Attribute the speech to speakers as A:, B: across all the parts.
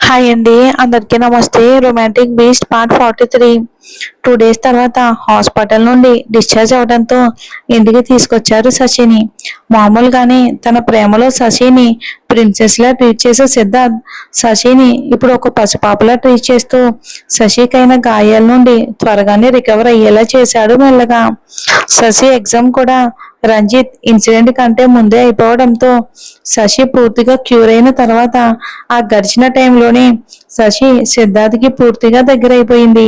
A: Hi అండి, అందరికీ నమస్తే. Romantic beast part 43. 2 డేస్ తర్వాత హాస్పిటల్ నుండి డిశ్చార్జ్ అవడంతో ఇంటికి తీసుకొచ్చారు శశిని. మామూలుగానే తన ప్రేమలో శశిని ప్రిన్సెస్లా ట్రీట్ చేసే సిద్ధార్థ్ శశిని ఇప్పుడు ఒక పసిపాపలా ట్రీట్ చేస్తూ శశికైన గాయాల నుండి త్వరగానే రికవర్ అయ్యేలా చేశాడు మెల్లగా. శశి ఎగ్జామ్ కూడా రంజిత్ ఇన్సిడెంట్ కంటే ముందే అయిపోవడంతో శశి పూర్తిగా క్యూర్ అయిన తర్వాత ఆ గడిచిన టైంలోనే శశి సిద్ధార్థ్కి పూర్తిగా దగ్గరైపోయింది.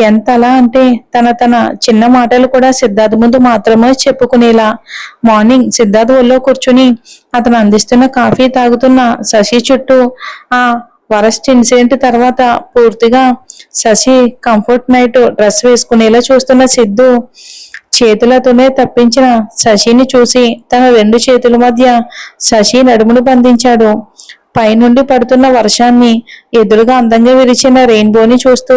A: ఎంతలా అంటే తన చిన్న మాటలు కూడా సిద్ధార్థ్ ముందు మాత్రమే చెప్పుకునేలా. మార్నింగ్ సిద్ధార్థ్ ఒళ్ళో కూర్చుని అతను అందిస్తున్న కాఫీ తాగుతున్న శశి చుట్టూ ఆ వరస్ట్ ఇన్సిడెంట్ తర్వాత పూర్తిగా శశి కంఫర్ట్ నైట్ డ్రెస్ వేసుకునేలా చూస్తున్న సిద్ధు చేతులతోనే తప్పించిన శశిని చూసి తన 2 చేతుల మధ్య శశి నడుమును బంధించాడు. పైనుండి పడుతున్న వర్షాన్ని ఎదురుగా అందంగా విరిచిన రెయిన్బోని చూస్తూ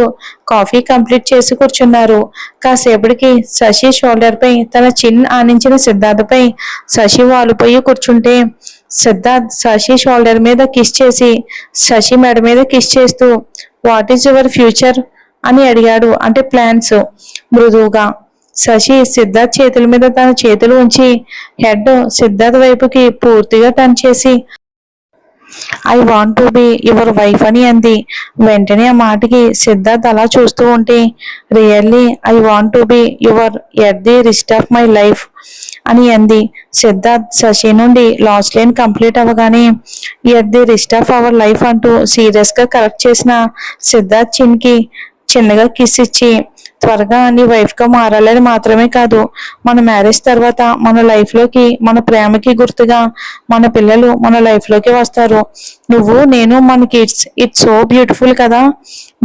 A: కాఫీ కంప్లీట్ చేసి కూర్చున్నారు. కాసేపటికి శశి షోల్డర్ పై తన చిన్ ఆనించిన సిద్ధార్థపై శశి వాలిపోయి కూర్చుంటే సిద్ధార్థ్ శశి షోల్డర్ మీద కిస్ చేసి శశి మెడ మీద కిస్ చేస్తూ వాట్ ఈజ్ యువర్ ఫ్యూచర్ అని అడిగాడు. అంటే ప్లాన్స్ మృదువుగా. శశి సిద్ధార్థ్ చేతుల మీద తన చేతులు ఉంచి హెడ్ సిద్ధార్థ్ వైపుకి పూర్తిగా టర్న్ చేసి I want to be your wife అని అంది. వెంటనే ఆ మాటకి సిద్ధార్థ్ అలా చూస్తూ ఉంటే really I want to be your at the wrist of my life అని అంది. సిద్ధార్థ్ శశి నుండి లాస్ట్ లైన్ కంప్లీట్ అవ్వగానే at the wrist of our life అంటూ సీరియస్ గా కరెక్ట్ చేసిన సిద్ధార్థ్ చిన్కి చిన్నగా కిస్ ఇచ్చి త్వరగా నీ వైఫ్ గా మారాలని మాత్రమే కాదు, మన మ్యారేజ్ తర్వాత మన లైఫ్ లోకి మన ప్రేమకి గుర్తుగా మన పిల్లలు మన లైఫ్ లోకి వస్తారు. నువ్వు నేను మన కిడ్స్ ఇట్స్ సో బ్యూటిఫుల్ కదా,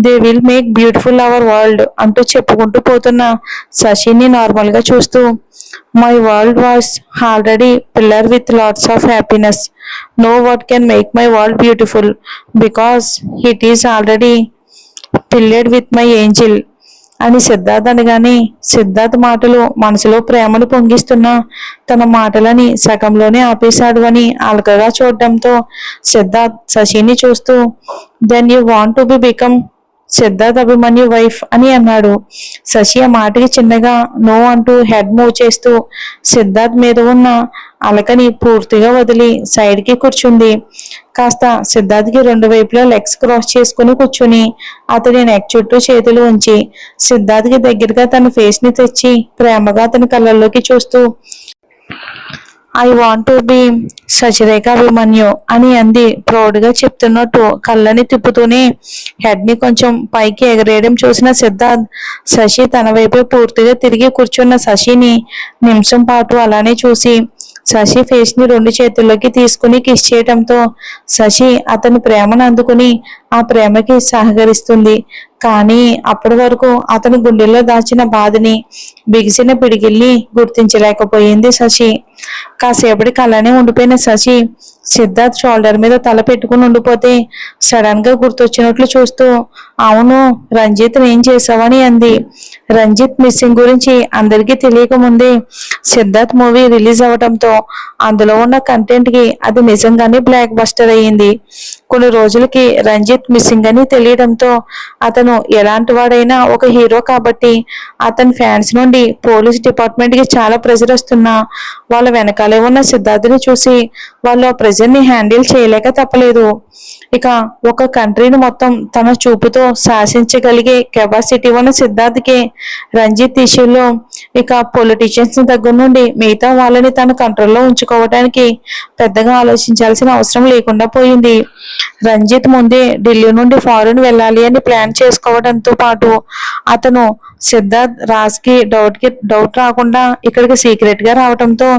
A: they will make beautiful our world అంటూ చెప్పుకుంటూ పోతున్న శశిని నార్మల్ గా చూస్తూ my world was already pillar with lots of happiness. Know what can make my world beautiful because it is already pillared with my angel అని సిద్ధార్థ్ అనగానే సిద్ధార్థ్ మాటలు మనసులో ప్రేమను పొంగిస్తున్న తన మాటలని సగంలోనే ఆపేశాడు అని అలకగా చూడడంతో సిద్ధార్థ్ శశిని చూస్తూ then you want to be become Siddharth Abhimanyu wife అని అన్నాడు. శశి ఆ మాటకి చిన్నగా నో అంటూ హెడ్ మూవ్ చేస్తూ సిద్ధార్థ్ మీద ఉన్న అలకని పూర్తిగా వదిలి సైడ్ కి కూర్చుంది. కాస్త సిద్ధార్థ్కి 2 వైపులా లెగ్స్ క్రాస్ చేసుకుని కూర్చుని అతని నెక్ చుట్టూ చేతులు ఉంచి సిద్ధార్థ్కి దగ్గరగా తన ఫేస్ ని తెచ్చి ప్రేమగా అతని కళ్ళల్లోకి చూస్తూ I want to be Sachirekha Abhimanyu అని అంది. ప్రౌడ్గా చెప్తున్నట్టు కళ్ళని తిప్పుతూనే హెడ్ ని కొంచెం పైకి ఎగరేయడం చూసిన సిద్ధార్థ్ శశి తన వైపే పూర్తిగా తిరిగి కూర్చున్న శశిని నిమిషం పాటు అలానే చూసి శశి ఫేస్ ని 2 చేతుల్లోకి తీసుకుని కిస్ చేయడంతో శశి అతని ప్రేమను అందుకుని ఆ ప్రేమకి సహకరిస్తుంది. కానీ అప్పటి వరకు అతని గుండెల్లో దాచిన బాధని బిగిసిన పిడికిల్ని గుర్తించలేకపోయింది శశి. కాసేపటికి అలానే ఉండిపోయిన శశి సిద్ధార్థ్ షోల్డర్ మీద తల పెట్టుకుని ఉండిపోతే సడన్ గా గుర్తొచ్చినట్లు చూస్తూ అవును రంజిత్ ఏం చేసావని అంది. రంజిత్ మిస్సింగ్ గురించి అందరికీ తెలియక ముందే సిద్ధార్థ్ మూవీ రిలీజ్ అవడంతో అందులో ఉన్న కంటెంట్ కి అది నిజంగానే బ్లాక్ బస్టర్ అయ్యింది. కొన్ని రోజులకి రంజిత్ మిస్సింగ్ అని తెలియడంతో అతను ఎలాంటి వాడైనా ఒక హీరో కాబట్టి అతని ఫ్యాన్స్ నుండి పోలీస్ డిపార్ట్మెంట్ కి చాలా ప్రెజర్ వస్తున్నా వాళ్ళ వెనకాలే ఉన్న సిద్ధార్థ్ని చూసి వాళ్ళు ఆ ప్రెజర్ ని హ్యాండిల్ చేయలేక తప్పలేదు. ఇక ఒక కంట్రీని మొత్తం తన చూపుతో శాసించగలిగే కెపాసిటీ ఉన్న సిద్ధార్థ్కి రంజిత్ ఇష్యూలో ఇక పొలిటీషియన్స్ దగ్గర నుండి మిగతా వాళ్ళని తన కంట్రోల్లో ఉంచుకోవడానికి పెద్దగా ఆలోచించాల్సిన అవసరం లేకుండా పోయింది. రంజిత్ ముందే ఢిల్లీ నుండి ఫారెన్ వెళ్ళాలి అని ప్లాన్ చేసుకోవడంతో పాటు అతను సిద్ధార్థ్ రాజ్కి డౌట్ రాకుండా ఇక్కడికి సీక్రెట్ గా రావడంతో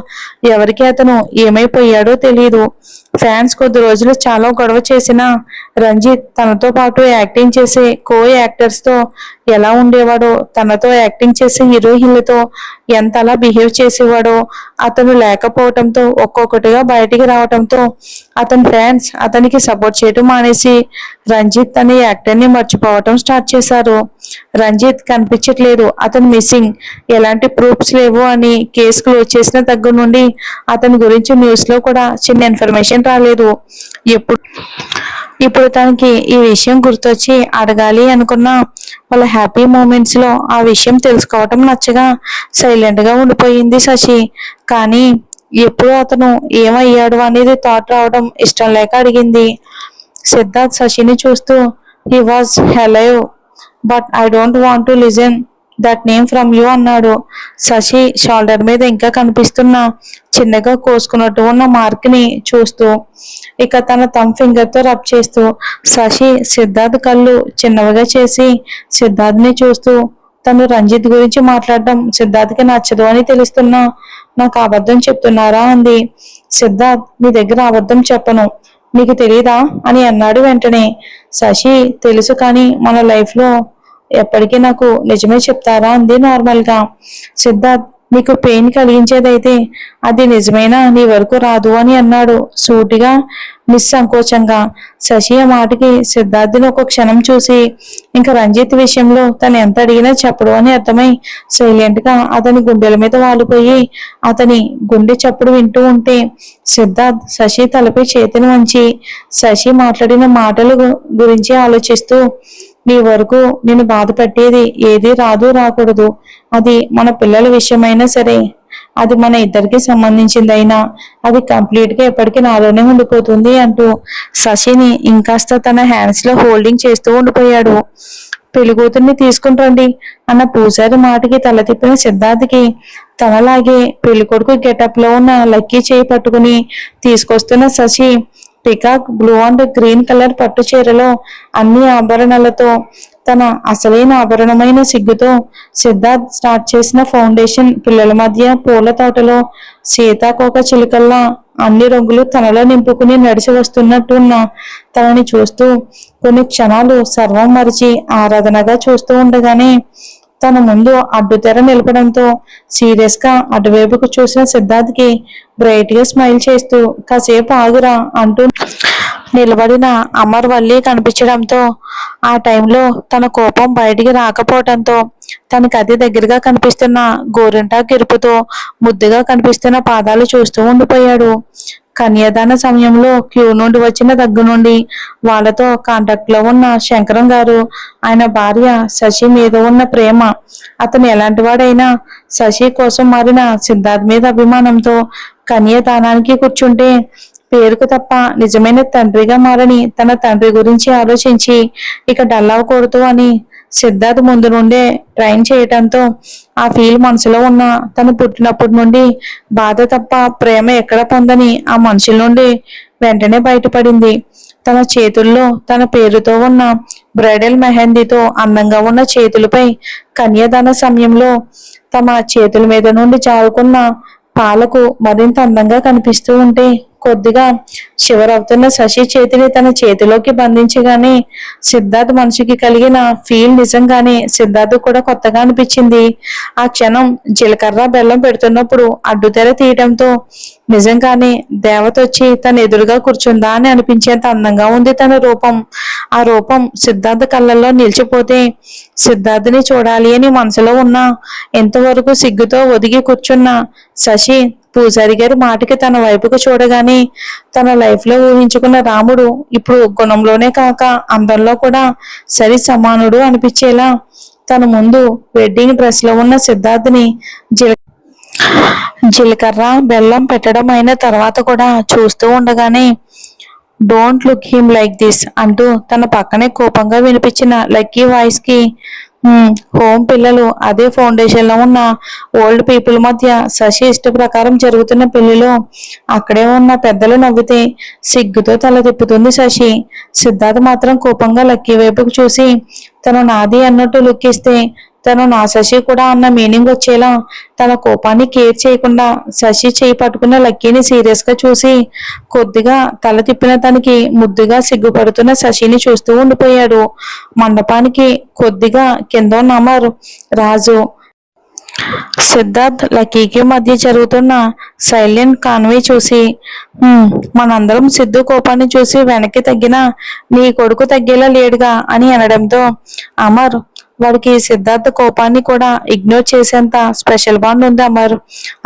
A: ఎవరికి అతను ఏమైపోయాడో తెలియదు. ఫ్యాన్స్ కొద్ది రోజులు చాలా గొడవ చేసినా రంజిత్ తనతో పాటు యాక్టింగ్ చేసే కో యాక్టర్స్ తో ఎలా ఉండేవాడో, తనతో యాక్టింగ్ చేసే హీరోయిన్లతో ఎంతలా బిహేవ్ చేసేవాడో అతను లేకపోవడంతో ఒక్కొక్కటిగా బయటికి రావడంతో అతని ఫ్యాన్స్ అతనికి సపోర్ట్ చేయడం మానేసి రంజిత్ తన యాక్టర్ ని మర్చిపోవటం స్టార్ట్ చేశారు. రంజిత్ కనిపించట్లేదు, అతను మిస్సింగ్, ఎలాంటి ప్రూఫ్స్ లేవు అని కేసు క్లోజ్ చేసిన దగ్గర నుండి అతని గురించి న్యూస్ లో కూడా చిన్న ఇన్ఫర్మేషన్ రాలేదు. ఎప్పుడు ఇప్పుడు తనకి ఈ విషయం గుర్తొచ్చి అడగాలి అనుకున్న వాళ్ళ హ్యాపీ మూమెంట్స్ లో ఆ విషయం తెలుసుకోవటం నచ్చగా సైలెంట్ గా ఉండిపోయింది శశి. కానీ ఎప్పుడు అతను ఏమయ్యాడు అనేది థాట్ రావడం ఇష్టం లేక అడిగింది. సిద్ధార్థ్ శశిని చూస్తూ, he was alive but I don't want to listen that name from you అన్నాడు. శశి షోల్డర్ మీద ఇంకా కనిపిస్తున్న చిన్నగా కోసుకున్నట్టు ఉన్న మార్క్ ని చూస్తూ, ఇక తన థంబ్ ఫింగర్ తో రబ్ చేస్తూ శశి సిద్ధార్థ్ కళ్ళు చిన్నవిగా చేసి సిద్ధార్థ్ ని చూస్తూ, తను రంజిత్ గురించి మాట్లాడడం సిద్ధార్థ్కి నచ్చదు అని తెలుస్తున్నా నాకు అబద్ధం చెప్తున్నారా అంది. సిద్ధార్థ్, మీ దగ్గర అబద్ధం చెప్పను, నీకు తెలీదా అని అన్నాడు వెంటనే. శశి, తెలుసు, కానీ మన లైఫ్ లో ఎప్పటికీ నాకు నిజమే చెప్తారా అంది నార్మల్ గా. సిద్ధార్థ్, నీకు పెయిన్ కలిగించేదైతే అది నిజమేనా, నీ వరకు రాదు అని అన్నాడు సూటిగా, నిస్సంకోచంగా. శశి ఆ మాటకి సిద్ధార్థిని ఒక క్షణం చూసి ఇంకా రంజిత్ విషయంలో తను ఎంత అడిగినా చెప్పడు అని అర్థమై సైలెంట్ గా అతని గుండెల మీద వాలిపోయి అతని గుండె చప్పుడు వింటూ ఉంటే సిద్ధార్థ్ శశి తలపై చేతిని వంచి శశి మాట్లాడిన మాటల గురించి ఆలోచిస్తూ, నీ వరకు నేను బాధ పెట్టేది ఏది రాదు రాకూడదు, అది మన పిల్లల విషయమైనా సరే, అది మన ఇద్దరికి సంబంధించిందైనా అది కంప్లీట్ గా ఎప్పటికీ నాలోనే ఉండిపోతుంది అంటూ శశిని ఇంకాస్త తన హ్యాండ్స్ లో హోల్డింగ్ చేస్తూ ఉండిపోయాడు. పెళ్లి కూతుర్ని తీసుకుంటండి అన్న పూజారి మాటకి తల తిప్పిన సిద్ధార్థ్కి తనలాగే పెళ్లి కొడుకు గెటప్ లో ఉన్న లక్కీ చేయి పట్టుకుని తీసుకొస్తున్న Shashi peacock blue and green colour పట్టు చీరలో అన్ని ఆభరణాలతో తన అసలైన ఆభరణమైన సిగ్గుతో సిద్ధార్థ్ స్టార్ట్ చేసిన ఫౌండేషన్ పిల్లల మధ్య పూల తోటలో సీతాకోక చిలుకల్లా అన్ని రంగులు తనలో నింపుకుని నడిచి వస్తున్నట్టున్న తనని చూస్తూ కొన్ని క్షణాలు సర్వం మరిచి ఆరాధనగా చూస్తూ ఉండగానే తన ముందు అడ్డుతెర నిలపడంతో సీరియస్ గా అటువైపుకు చూసిన సిద్ధార్థ్కి బ్రైట్ గా స్మైల్ చేస్తూ కాసేపు ఆగురా అంటూ నిలబడిన అమర్ వల్లి కనిపించడంతో ఆ టైంలో తన కోపం బయటికి రాకపోవడంతో తనకి అతి దగ్గరగా కనిపిస్తున్న గోరింటాకు ఎరుపుతో ముద్దుగా కనిపిస్తున్న పాదాలు చూస్తూ ఉండిపోయాడు. కన్యాదాన సమయంలో క్యూ నుండి వచ్చిన దగ్గర నుండి వాళ్ళతో కాంటాక్ట్ లో ఉన్న శంకరం గారు, ఆయన భార్య శశి మీద ఉన్న ప్రేమ, అతను ఎలాంటి వాడైనా శశి కోసం మారిన సిద్ధార్థ్ మీద అభిమానంతో కన్యాదానానికి కూర్చుంటే పేరుకు తప్ప నిజమైన తండ్రిగా మారని తన తండ్రి గురించి ఆలోచించి ఇక డల్ అవ్వకూడదు అని సిద్ధార్థ్ ముందు నుండే ట్రైన్ చేయటంతో ఆ ఫీల్ మనసులో ఉన్న తను పుట్టినప్పటి నుండి బాధ తప్ప ప్రేమ ఎక్కడ పొందని ఆ మనుషుల నుండి వెంటనే బయటపడింది. తన చేతుల్లో తన పేరుతో ఉన్న బ్రైడల్ మెహందీతో అందంగా ఉన్న చేతులపై కన్యాదాన సమయంలో తమ చేతుల మీద నుండి జారుకున్న పాలకు మరింత అందంగా కనిపిస్తూ ఉంటే కొద్దిగా శివరవుతున్న శశి చేతిని తన చేతిలోకి బంధించగానే సిద్ధార్థ్ మనసుకి కలిగిన ఫీల్ నిజంగానే సిద్ధార్థ్ కూడా కొత్తగా అనిపించింది. ఆ క్షణం జీలకర్ర బెల్లం పెడుతున్నప్పుడు అడ్డుతెర తీయడంతో నిజంగానే దేవత వచ్చి తన ఎదురుగా కూర్చుందా అని అనిపించేంత అందంగా ఉంది తన రూపం. ఆ రూపం సిద్ధార్థ్ కళ్ళల్లో నిలిచిపోతే సిద్ధార్థ్ని చూడాలి అని మనసులో ఉన్న ఎంతవరకు సిగ్గుతో ఒదిగి కూర్చున్న శశి పూజారి గారి మాటకి తన వైపుకు చూడగానే తన లైఫ్ లో ఊహించుకున్న రాముడు ఇప్పుడు గుణంలోనే కాక అందంలో కూడా సరి సమానుడు అనిపించేలా తన ముందు వెడ్డింగ్ డ్రెస్ లో ఉన్న సిద్ధార్థ్ని జీలకర్ర బెల్లం పెట్టడం అయిన తర్వాత కూడా చూస్తూ ఉండగానే don't look him like this అంటూ తన పక్కనే కోపంగా వినిపించిన లక్కీ వాయిస్ కి హోమ్ పిల్లలు అదే ఫౌండేషన్ లో ఉన్న ఓల్డ్ పీపుల్ మధ్య శశి ఇష్ట ప్రకారం జరుగుతున్న పెళ్లిలో అక్కడే ఉన్న పెద్దలు నవ్వితే సిగ్గుతో తల తిప్పుతుంది శశి. సిద్ధార్థ్ మాత్రం కోపంగా లక్కీ వైపుకు చూసి తను నాది అన్నట్టు లుక్ ఇస్తే తను నా శశి కూడా అన్న మీనింగ్ వచ్చేలా తన కోపాన్ని కేర్ చేయకుండా శశి చేయి పట్టుకున్న లక్కీని సీరియస్ గా చూసి కొద్దిగా తల తిప్పిన తనకి ముద్దుగా సిగ్గుపడుతున్న శశిని చూస్తూ ఉండిపోయాడు. మండపానికి కొద్దిగా కింద ఉన్న అమర్ రాజు సిద్ధార్థ్ లక్కీకి మధ్య జరుగుతున్న సైలెంట్ కాన్వే చూసి "హ్మ్, మనందరం సిద్ధు కోపాన్ని చూసి వెనక్కి తగ్గినా నీ కొడుకు తగ్గేలా లేడుగా" అని అనడంతో అమర్, వాడికి సిద్ధార్థ కోపాన్ని కూడా ఇగ్నోర్ చేసేంత స్పెషల్ బాండ్ ఉంది అమర్.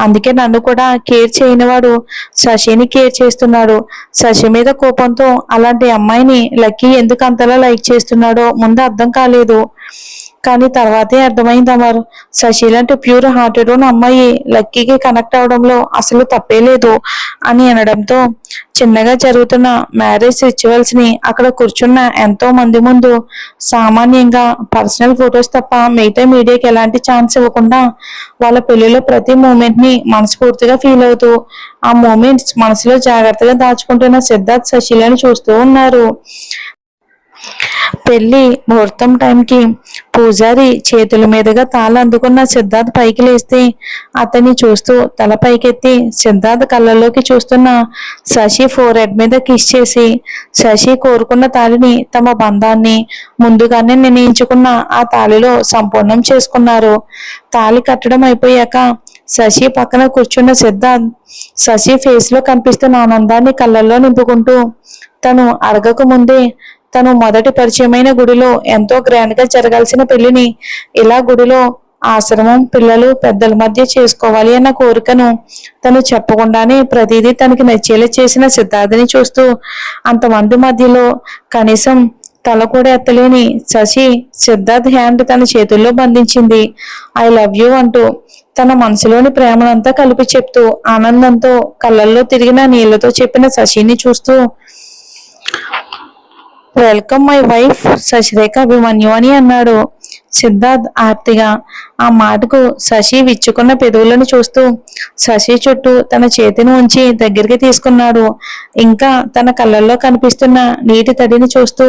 A: అందుకే నన్ను కూడా కేర్ చేయని వాడు శశిని కేర్ చేస్తున్నాడు. శశి మీద కోపంతో అలాంటి అమ్మాయిని లక్కీ ఎందుకు అంతలా లైక్ చేస్తున్నాడో ముందు అర్థం కాలేదు. కానీ తర్వాతే అర్థమైంది అమర్. శశి లాంటి ప్యూర్ హార్టెడ్ ఉన్న అమ్మాయి లక్కీకి కనెక్ట్ అవడంలో అసలు తప్పే లేదు అని అనడంతో చిన్నగా జరుగుతున్న మ్యారేజ్ రిచువల్స్ ని అక్కడ కూర్చున్న ఎంతో మంది ముందు సామాన్యంగా పర్సనల్ ఫొటోస్ తప్ప మిగతా మీడియాకి ఎలాంటి ఛాన్స్ ఇవ్వకుండా వాళ్ళ పెళ్లిలో ప్రతి మూమెంట్ ని మనస్ఫూర్తిగా ఫీల్ అవుతూ ఆ మూమెంట్స్ మనసులో జాగ్రత్తగా దాచుకుంటున్న సిద్ధార్థ్ శశిలను చూస్తూ ఉన్నారు. పెళ్లి ముహూర్తం టైంకి పూజారి చేతుల మీదుగా తాళ అందుకున్న సిద్ధార్థ్ పైకి లేస్తే అతన్ని చూస్తూ తల పైకెత్తి సిద్ధార్థ్ కళ్ళల్లోకి చూస్తున్న శశి ఫోర్ హెడ్ మీద కిస్ చేసి శశి కోరుకున్న తాళిని తమ బంధాన్ని ముందుగానే నిర్ణయించుకున్న ఆ తాళిలో సంపూర్ణం చేసుకున్నారు. తాళి కట్టడం అయిపోయాక శశి పక్కన కూర్చున్న సిద్ధార్థ్ శశి ఫేస్ లో కనిపిస్తున్న ఆనందాన్ని కళ్ళల్లో నింపుకుంటూ తను అడగక ముందే తను మొదటి పరిచయమైన గుడిలో ఎంతో గ్రాండ్ గా జరగాల్సిన పెళ్లిని ఇలా గుడిలో ఆశ్రమం పిల్లలు పెద్దల మధ్య చేసుకోవాలి అన్న కోరికను తను చెప్పకుండానే ప్రతిదీ తనకి నచ్చేలా చేసిన సిద్ధార్థని చూస్తూ అంతమంది మధ్యలో కనీసం తల కూడా ఎత్తలేని శశి సిద్ధార్థ్ హ్యాండ్ తన చేతుల్లో బంధించింది. ఐ లవ్ యూ అంటూ తన మనసులోని ప్రేమనంతా కలిపి చెప్తూ ఆనందంతో కళ్ళల్లో తిరిగిన నీళ్లతో చెప్పిన శశిని చూస్తూ welcome my wife Shashirekha Abhimanyu అని అన్నాడు సిద్ధార్థ్ ఆర్తిగా. ఆ మాటకు శశి విచ్చుకున్న పెదవులను చూస్తూ శశి చుట్టూ తన చేతిని ఉంచి దగ్గరికి తీసుకున్నాడు. ఇంకా తన కళ్ళల్లో కనిపిస్తున్న నీటి తడిని చూస్తూ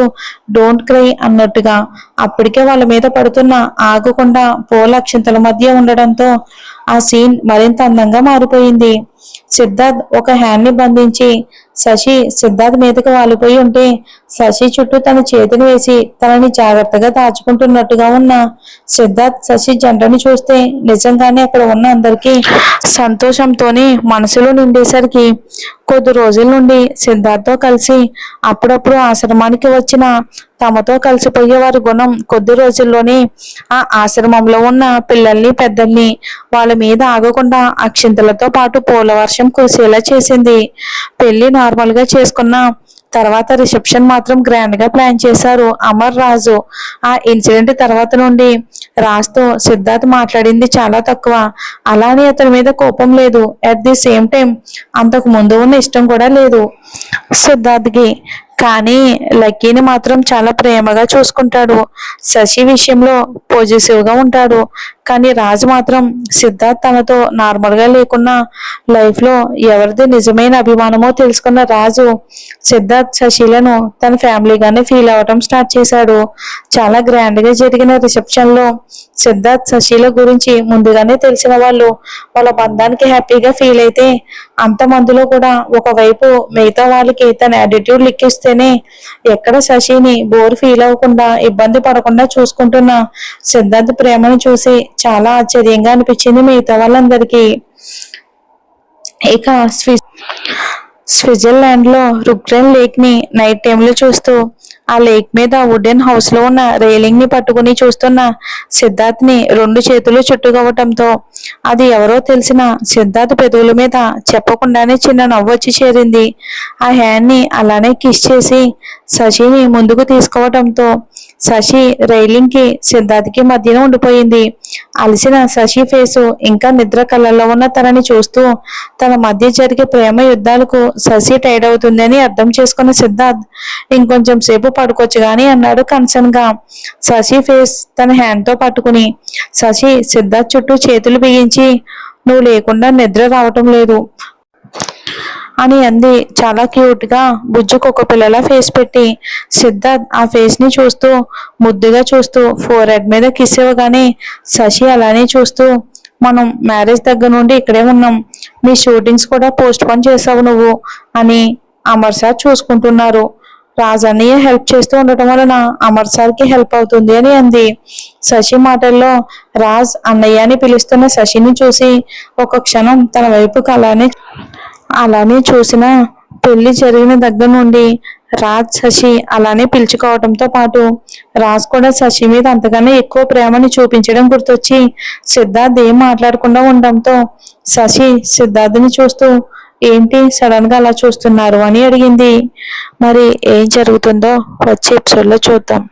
A: డోంట్ క్రై అన్నట్టుగా. అప్పటికే వాళ్ళ మీద పడుతున్న ఆగకుండా పూల అక్షింతల మధ్య ఉండడంతో ఆ సీన్ మరింత అందంగా మారిపోయింది. సిద్ధార్థ్ ఒక హ్యాండ్ ని బంధించి శశి సిద్ధార్థ్ మీదకి వాలిపోయి ఉంటే శశి చుట్టూ తన చేతిని వేసి తనని జాగ్రత్తగా దాచుకుంటున్నట్టుగా ఉన్న సిద్ధార్థ్ శశి జంటని చూస్తే నిజంగానే అక్కడ ఉన్న అందరికీ సంతోషంతోనే మనసులో నిండేసరికి కొద్ది రోజుల నుండి సిద్ధార్థ్తో కలిసి అప్పుడప్పుడు ఆశ్రమానికి వచ్చిన తమతో కలిసిపోయే వారి గుణం కొద్ది రోజుల్లోనే ఆ ఆశ్రమంలో ఉన్న పిల్లల్ని పెద్దల్ని వాళ్ళ మీద ఆగకుండా అక్షింతలతో పాటు పూల వర్షం కురిసేలా చేసింది. పెళ్లి నార్మల్ గా చేసుకున్న తర్వాత రిసెప్షన్ మాత్రం గ్రాండ్ గా ప్లాన్ చేశారు అమర్ రాజు. ఆ ఇన్సిడెంట్ తర్వాత నుండి రాజ్తో సిద్ధార్థ్ మాట్లాడింది చాలా తక్కువ. అలానే అతని మీద కోపం లేదు. అట్ ది సేమ్ టైం అంతకు ముందు ఉన్న ఇష్టం కూడా లేదు సిద్ధార్థ్కి. కానీ లక్కీని మాత్రం చాలా ప్రేమగా చూసుకుంటాడు. శశి విషయంలో పొజిటివ్ గా ఉంటాడు. కానీ రాజు మాత్రం సిద్ధార్థ్ తనతో నార్మల్ గా లేకున్నా లైఫ్ లో ఎవరిది నిజమైన అభిమానమో తెలుసుకున్న రాజు సిద్ధార్థ్ శశిలను తన ఫ్యామిలీగానే ఫీల్ అవ్వటం స్టార్ట్ చేశాడు. చాలా గ్రాండ్ గా జరిగిన రిసెప్షన్ లో సిద్ధార్థ్ శశిల గురించి ముందుగానే తెలిసిన వాళ్ళు వాళ్ళ బంధానికి హ్యాపీగా ఫీల్ అయితే అంతమందిలో కూడా ఒకవైపు మిగతా వాళ్ళకి తన యాటిట్యూడ్ లిక్కిస్తేనే ఎక్కడ శశిని బోర్ ఫీల్ అవ్వకుండా ఇబ్బంది పడకుండా చూసుకుంటున్న సిద్ధార్థ్ ప్రేమను చూసి చాలా ఆశ్చర్యంగా అనిపించింది మిగతా వాళ్ళందరికీ. ఇక స్విట్జర్లాండ్ లో రుక్రెన్ లేక్ ని నైట్ టైంలో చూస్తూ ఆ లేక్ మీద వుడెన్ హౌస్ లో ఉన్న రైలింగ్ ని పట్టుకుని చూస్తున్న సిద్ధార్థ్ ని రెండు చేతులు చుట్టుకోవటంతో అది ఎవరో తెలిసిన సిద్ధార్థ్ పెదవుల మీద చెప్పకుండానే చిన్న నవ్వు వచ్చి చేరింది. ఆ హ్యాండ్ ని అలానే కిస్ చేసి శశిని ముందుకు తీసుకోవటంతో శశి రైలింగ్ కి సిద్ధార్థ్ కి మధ్యన ఉండిపోయింది. అలసిన శశి ఫేసు ఇంకా నిద్ర కళ్ళల్లో ఉన్న తనని చూస్తూ తన మధ్య జరిగే ప్రేమ యుద్ధాలకు శశి టైడ్ అవుతుందని అర్థం చేసుకున్న సిద్ధార్థ్ ఇంకొంచెం సేపు పడుకోవచ్చు గాని అన్నాడు కన్సర్న్ గా. శశి ఫేస్ తన హ్యాండ్ తో పట్టుకుని శశి సిద్ధార్థ్ చుట్టూ చేతులు బిగించి నువ్వు లేకుండా నిద్ర రావటం లేదు అని అంది చాలా క్యూట్ గా బుజ్జుకు ఒక పిల్లల ఫేస్ పెట్టి. సిద్ధార్థ్ ఆ ఫేస్ ని చూస్తూ ముద్దుగా చూస్తూ ఫోర్ హెడ్ మీద కిస్ ఇవ్వగానే శశి అలానే చూస్తూ మనం మ్యారేజ్ దగ్గర నుండి ఇక్కడే ఉన్నాం, మీ షూటింగ్స్ కూడా పోస్ట్ పోన్ చేసావు నువ్వు అని అమర్ సార్ చూసుకుంటున్నారు. రాజ్ అన్నయ్య హెల్ప్ చేస్తూ ఉండటం వలన అమర్ సార్కి హెల్ప్ అవుతుంది అని అంది. శశి మాటల్లో రాజ్ అన్నయ్య అని పిలుస్తున్న శశిని చూసి ఒక క్షణం తన వైపుకు అలానే చూసిన. పెళ్లి జరిగిన దగ్గర నుండి రాజ్ శశి అలానే పిలుచుకోవడంతో పాటు రాజ్ కూడా శశి మీద అంతగానే ఎక్కువ ప్రేమని చూపించడం గుర్తొచ్చి సిద్ధార్థ్ ఏం మాట్లాడకుండా ఉండడంతో శశి సిద్ధార్థ్ని చూస్తూ ఏంటి సడన్ గా అలా చూస్తున్నారు అని అడిగింది. మరి ఏం జరుగుతుందో వచ్చే ఎపిసోడ్లో చూద్దాం.